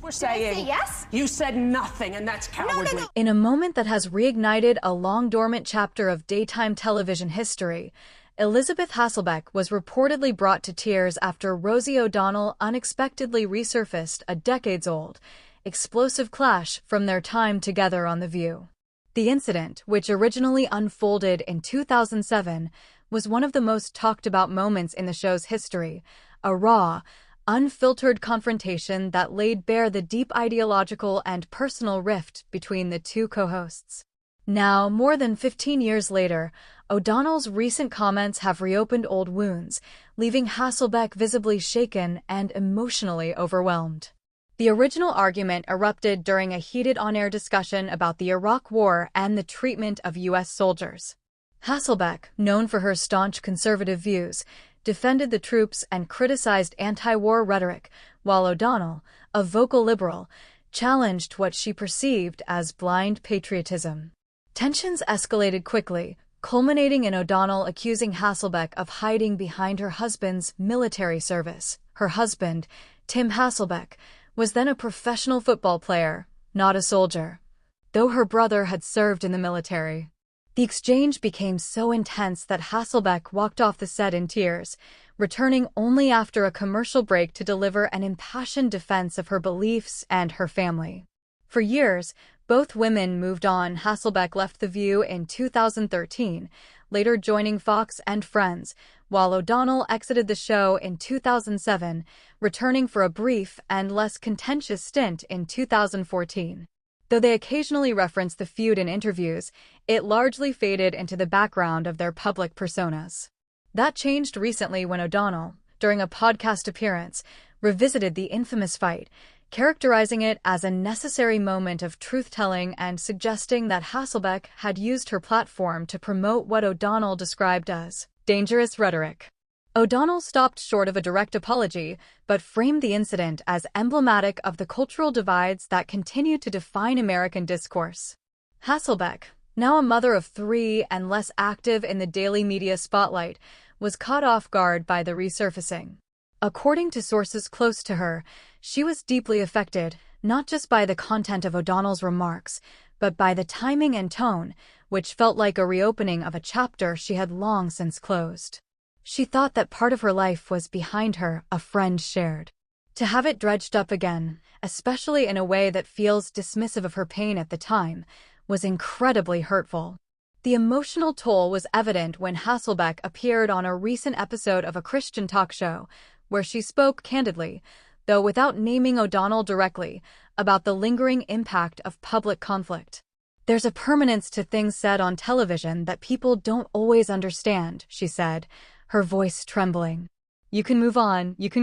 We're Did I saying say yes? you said nothing, and that's cowardly. No. In a moment that has reignited a long-dormant chapter of daytime television history, Elisabeth Hasselbeck was reportedly brought to tears after Rosie O'Donnell unexpectedly resurfaced a decades-old, explosive clash from their time together on The View. The incident, which originally unfolded in 2007, was one of the most talked-about moments in the show's history, a raw, unfiltered confrontation that laid bare the deep ideological and personal rift between the two co-hosts. Now, more than 15 years later, O'Donnell's recent comments have reopened old wounds, leaving Hasselbeck visibly shaken and emotionally overwhelmed. The original argument erupted during a heated on-air discussion about the Iraq War and the treatment of U.S. soldiers. Hasselbeck, known for her staunch conservative views, defended the troops and criticized anti-war rhetoric, while O'Donnell, a vocal liberal, challenged what she perceived as blind patriotism. Tensions escalated quickly, culminating in O'Donnell accusing Hasselbeck of hiding behind her husband's military service. Her husband, Tim Hasselbeck, was then a professional football player, not a soldier, though her brother had served in the military. The exchange became so intense that Hasselbeck walked off the set in tears, returning only after a commercial break to deliver an impassioned defense of her beliefs and her family. For years, both women moved on. Hasselbeck left The View in 2013, later joining Fox and Friends, while O'Donnell exited the show in 2007, returning for a brief and less contentious stint in 2014. Though they occasionally referenced the feud in interviews, it largely faded into the background of their public personas. That changed recently when O'Donnell, during a podcast appearance, revisited the infamous fight, characterizing it as a necessary moment of truth-telling and suggesting that Hasselbeck had used her platform to promote what O'Donnell described as dangerous rhetoric. O'Donnell stopped short of a direct apology, but framed the incident as emblematic of the cultural divides that continue to define American discourse. Hasselbeck, now a mother of 3 and less active in the daily media spotlight, was caught off guard by the resurfacing. According to sources close to her, she was deeply affected, not just by the content of O'Donnell's remarks, but by the timing and tone, which felt like a reopening of a chapter she had long since closed. She thought that part of her life was behind her, a friend shared. To have it dredged up again, especially in a way that feels dismissive of her pain at the time, was incredibly hurtful. The emotional toll was evident when Hasselbeck appeared on a recent episode of a Christian talk show, where she spoke candidly, though without naming O'Donnell directly, about the lingering impact of public conflict. "There's a permanence to things said on television that people don't always understand," she said, her voice trembling. "You can move on, you can